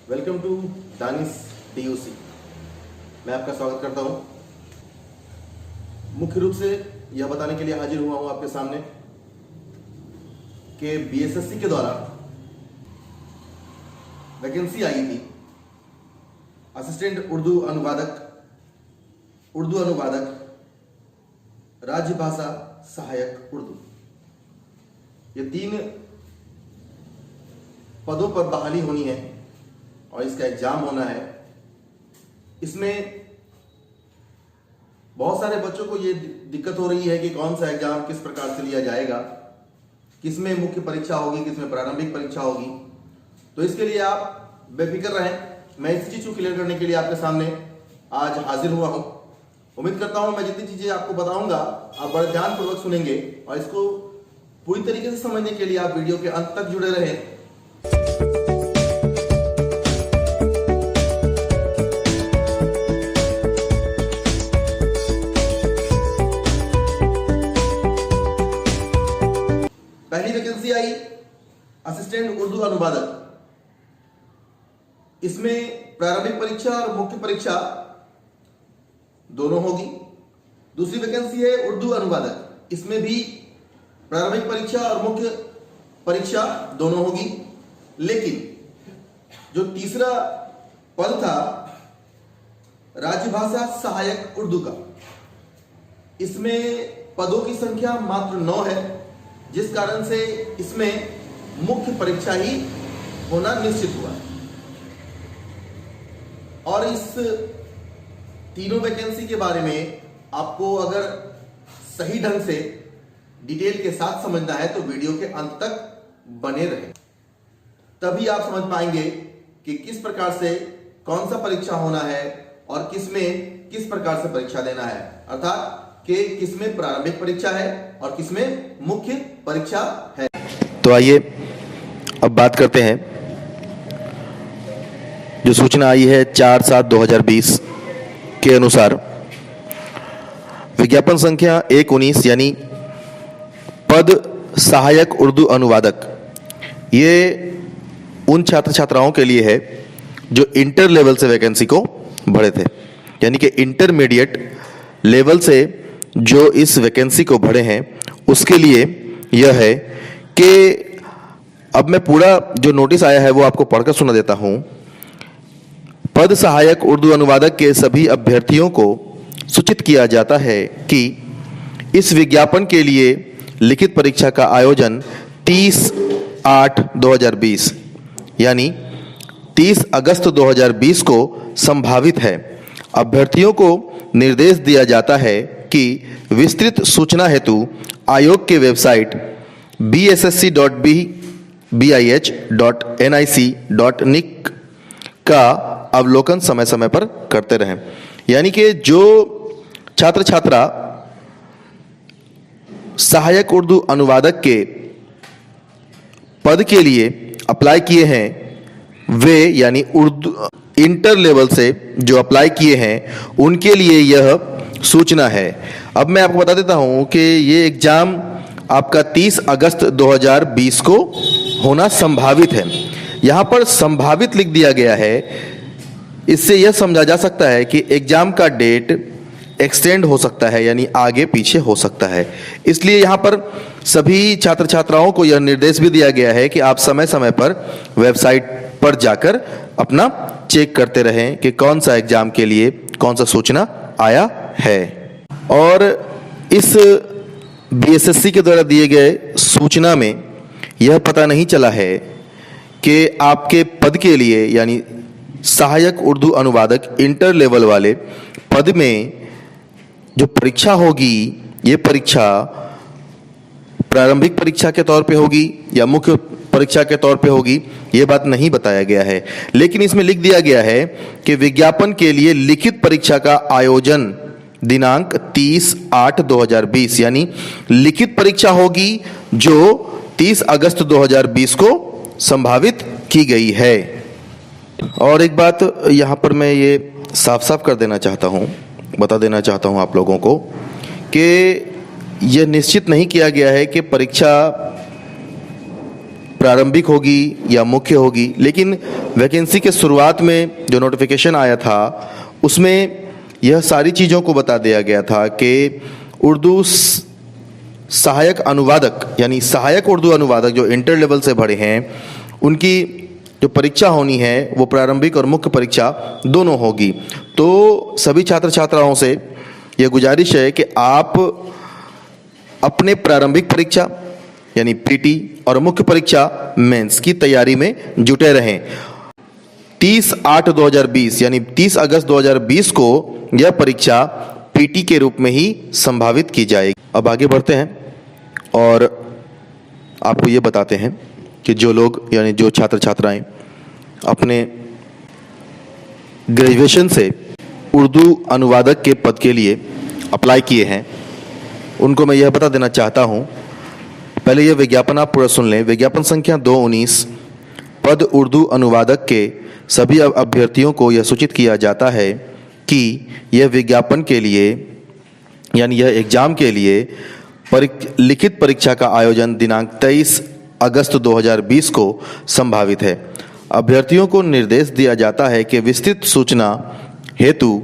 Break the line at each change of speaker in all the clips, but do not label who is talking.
Welcome to Danish DOC। मैं आपका स्वागत करता हूं। मुख्य रूप से यह बताने के लिए हाजिर हुआ हूं आपके सामने कि BSSC के द्वारा वैकेंसी आई थी असिस्टेंट उर्दू अनुवादक राज्य भाषा सहायक उर्दू। ये 3 पदों पर बहाली होनी है और इसका एग्जाम होना है। इसमें बहुत सारे बच्चों को ये दिक्कत हो रही है कि कौन सा एग्जाम किस प्रकार से लिया जाएगा, किसमें मुख्य परीक्षा होगी, किसमें प्रारंभिक परीक्षा होगी। तो इसके लिए आप बेफिक्र रहें। मैं इस चीज को क्लियर करने के लिए आपके सामने आज हाजिर हुआ हूं। उम्मीद करता हूं मैं जितनी चीजें आपको बताऊंगा आप बड़े ध्यानपूर्वक सुनेंगे और इसको पूरी तरीके से समझने के लिए आप वीडियो के अंत तक जुड़े रहें। पहली वैकेंसी आई असिस्टेंट उर्दू अनुवादक। इसमें प्रारंभिक परीक्षा और मुख्य परीक्षा दोनों होगी। दूसरी वैकेंसी है उर्दू अनुवादक। इसमें भी प्रारंभिक परीक्षा और मुख्य परीक्षा दोनों होगी। लेकिन जो तीसरा पद था राजभाषा सहायक उर्दू का, इसमें पदों की संख्या मात्र 9 है, जिस कारण से इसमें मुख्य परीक्षा ही होना निश्चित हुआ। और इस तीनों वैकेंसी के बारे में आपको अगर सही ढंग से डिटेल के साथ समझना है तो वीडियो के अंत तक बने रहें, तभी आप समझ पाएंगे कि किस प्रकार से कौन सा परीक्षा होना है और किसमें किस प्रकार से परीक्षा देना है, अर्थात कि किसमें प्रारंभिक परीक्षा है और किसमें मुख्य परीक्षा है।
तो आइए अब बात करते हैं। जो सूचना आई है 4/7/2020 के अनुसार विज्ञापन संख्या 119 यानी पद सहायक उर्दू अनुवादक, ये उन छात्र छात्राओं के लिए है जो इंटर लेवल से वैकेंसी को भरे थे, यानी कि इंटरमीडिएट लेवल से जो इस वैकेंसी को भरे हैं उसके लिए यह है कि अब मैं पूरा जो नोटिस आया है वो आपको पढ़कर सुना देता हूं। पद सहायक उर्दू अनुवादक के सभी अभ्यर्थियों को सूचित किया जाता है कि इस विज्ञापन के लिए लिखित परीक्षा का आयोजन 30/8/2020 यानी 30 अगस्त 2020 को संभावित है। अभ्यर्थियों को निर्देश दिया जाता है कि विस्तृत सूचना हेतु आयोग के वेबसाइट bssc.bih.nic का अवलोकन समय समय पर करते रहें। यानी कि जो छात्र छात्रा सहायक उर्दू अनुवादक के पद के लिए अप्लाई किए हैं वे, यानी उर्दू इंटर लेवल से जो अप्लाई किए हैं उनके लिए यह सूचना है। अब मैं आपको बता देता हूं कि ये एग्जाम आपका 30 अगस्त 2020 को होना संभावित है। यहां पर संभावित लिख दिया गया है। इससे यह समझा जा सकता है कि एग्जाम का डेट एक्सटेंड हो सकता है, यानी आगे पीछे हो सकता है। इसलिए यहाँ पर सभी छात्र छात्राओं को यह निर्देश भी दिया गया है कि आप समय समय पर वेबसाइट पर जाकर अपना चेक करते रहें कि कौन सा एग्जाम के लिए कौन सा सूचना आया है। और इस BSSC के द्वारा दिए गए सूचना में यह पता नहीं चला है कि आपके पद के लिए, यानी सहायक उर्दू अनुवादक इंटर लेवल वाले पद में जो परीक्षा होगी, ये परीक्षा प्रारंभिक परीक्षा के तौर पे होगी या मुख्य परीक्षा के तौर पे होगी, ये बात नहीं बताया गया है। लेकिन इसमें लिख दिया गया है कि विज्ञापन के लिए लिखित परीक्षा का आयोजन दिनांक 30/8/2020 यानी लिखित परीक्षा होगी जो 30 अगस्त 2020 को संभावित की गई है। और एक बात यहाँ पर मैं ये साफ साफ कर देना चाहता हूँ, बता देना चाहता हूँ आप लोगों को कि यह निश्चित नहीं किया गया है कि परीक्षा प्रारंभिक होगी या मुख्य होगी, लेकिन वैकेंसी के शुरुआत में जो नोटिफिकेशन आया था उसमें यह सारी चीज़ों को बता दिया गया था कि उर्दू सहायक अनुवादक यानी सहायक उर्दू अनुवादक जो इंटर लेवल से भरे हैं उनकी जो परीक्षा होनी है वो प्रारंभिक और मुख्य परीक्षा दोनों होगी। तो सभी छात्र छात्राओं से यह गुजारिश है कि आप अपने प्रारंभिक परीक्षा यानी पीटी और मुख्य परीक्षा मेंस की तैयारी में जुटे रहें। 30/8/2020 यानी 30 अगस्त 2020 को यह परीक्षा पीटी के रूप में ही संभावित की जाएगी। अब आगे बढ़ते हैं और आपको ये बताते हैं कि जो लोग यानी जो छात्र छात्राएं अपने ग्रेजुएशन से उर्दू अनुवादक के पद के लिए अप्लाई किए हैं उनको मैं यह बता देना चाहता हूं। पहले यह विज्ञापन आप पूरा सुन लें। विज्ञापन संख्या 219 पद उर्दू अनुवादक के सभी अभ्यर्थियों को यह सूचित किया जाता है कि यह विज्ञापन के लिए यानी यह एग्जाम के लिए लिखित परीक्षा का आयोजन दिनांक 23 अगस्त 2020 को संभावित है। अभ्यर्थियों को निर्देश दिया जाता है कि विस्तृत सूचना हेतु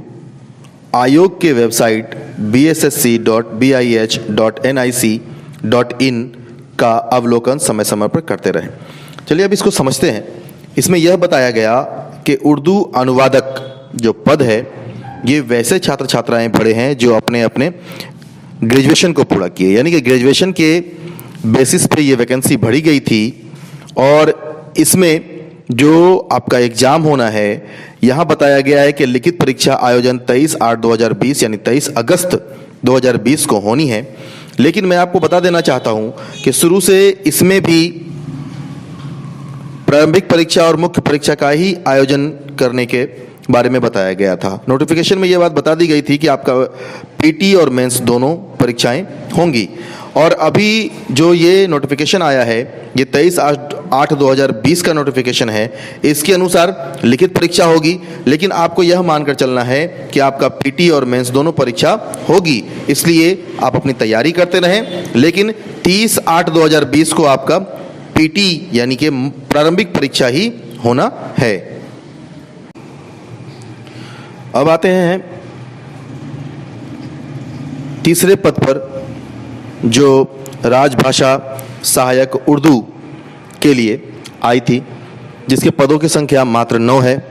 आयोग के वेबसाइट bssc.bih.nic.in का अवलोकन समय समय पर करते रहें। चलिए अब इसको समझते हैं। इसमें यह बताया गया कि उर्दू अनुवादक जो पद है ये वैसे छात्र छात्राएं भरे हैं जो अपने अपने ग्रेजुएशन को पूरा किए, यानी कि ग्रेजुएशन के बेसिस पे ये वैकेंसी भरी गई थी और इसमें जो आपका एग्जाम होना है यहाँ बताया गया है कि लिखित परीक्षा आयोजन 23/8/2020 यानी 23 अगस्त 2020 को होनी है। लेकिन मैं आपको बता देना चाहता हूँ कि शुरू से इसमें भी प्रारंभिक परीक्षा और मुख्य परीक्षा का ही आयोजन करने के बारे में बताया गया था। नोटिफिकेशन में यह बात बता दी गई थी कि आपका पीटी और मेंस दोनों परीक्षाएं होंगी। और अभी जो ये नोटिफिकेशन आया है ये 23/8/2020 का नोटिफिकेशन है। इसके अनुसार लिखित परीक्षा होगी, लेकिन आपको यह मानकर चलना है कि आपका पीटी और मेंस दोनों परीक्षा होगी, इसलिए आप अपनी तैयारी करते रहें। लेकिन 30/8/2020 को आपका पीटी यानी कि प्रारंभिक परीक्षा ही होना है। अब आते हैं तीसरे पद पर जो राजभाषा सहायक उर्दू के लिए आई थी, जिसके पदों की संख्या मात्र 9 है।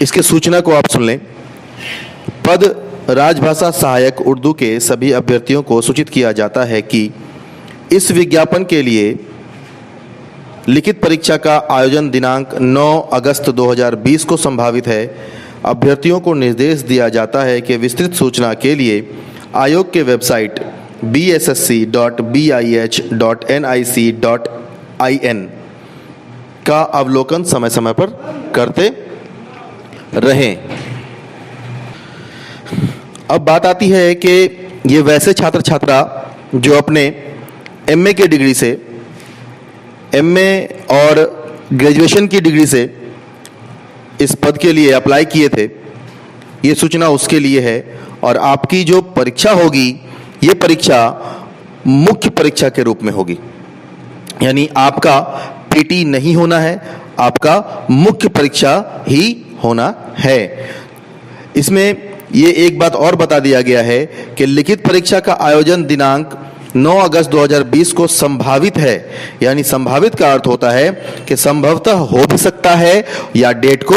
इसके सूचना को आप सुन लें। पद राजभाषा सहायक उर्दू के सभी अभ्यर्थियों को सूचित किया जाता है कि इस विज्ञापन के लिए लिखित परीक्षा का आयोजन दिनांक 9 अगस्त 2020 को संभावित है। अभ्यर्थियों को निर्देश दिया जाता है कि विस्तृत सूचना के लिए आयोग के वेबसाइट bssc.bih.nic.in का अवलोकन समय समय पर करते रहें। अब बात आती है कि ये वैसे छात्र छात्रा जो अपने एमए की डिग्री से एमए और ग्रेजुएशन की डिग्री से इस पद के लिए अप्लाई किए थे, ये सूचना उसके लिए है। और आपकी जो परीक्षा होगी ये परीक्षा मुख्य परीक्षा के रूप में होगी, यानी आपका पीटी नहीं होना है, आपका मुख्य परीक्षा ही होना है। इसमें ये एक बात और बता दिया गया है कि लिखित परीक्षा का आयोजन दिनांक 9 अगस्त 2020 को संभावित है, यानी संभावित का अर्थ होता है कि संभवतः हो भी सकता है या डेट को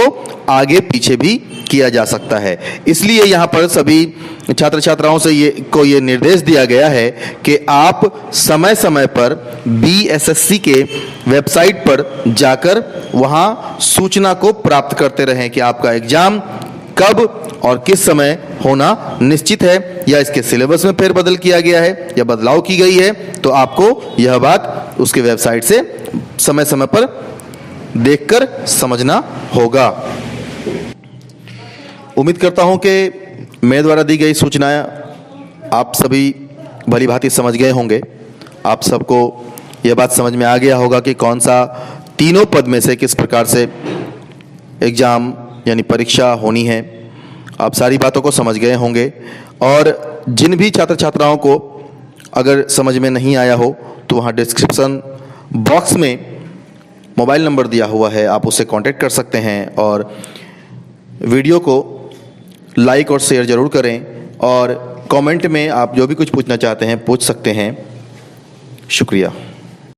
आगे पीछे भी किया जा सकता है। इसलिए यहाँ पर सभी छात्र छात्राओं से ये निर्देश दिया गया है कि आप समय समय पर बीएसएससी के वेबसाइट पर जाकर वहाँ सूचना को प्राप्त करते रहें कि आपका एग्जाम कब और किस समय होना निश्चित है, या इसके सिलेबस में फेरबदल किया गया है या बदलाव की गई है, तो आपको यह बात उसके वेबसाइट से समय समय पर देखकर समझना होगा। उम्मीद करता हूं कि मेरे द्वारा दी गई सूचनाएं आप सभी भली भांति समझ गए होंगे। आप सबको यह बात समझ में आ गया होगा कि कौन सा तीनों पद में से किस प्रकार से एग्जाम यानी परीक्षा होनी है। आप सारी बातों को समझ गए होंगे। और जिन भी छात्र छात्राओं को अगर समझ में नहीं आया हो तो वहाँ डिस्क्रिप्शन बॉक्स में मोबाइल नंबर दिया हुआ है, आप उससे कांटेक्ट कर सकते हैं। और वीडियो को लाइक और शेयर ज़रूर करें और कमेंट में आप जो भी कुछ पूछना चाहते हैं पूछ सकते हैं। शुक्रिया।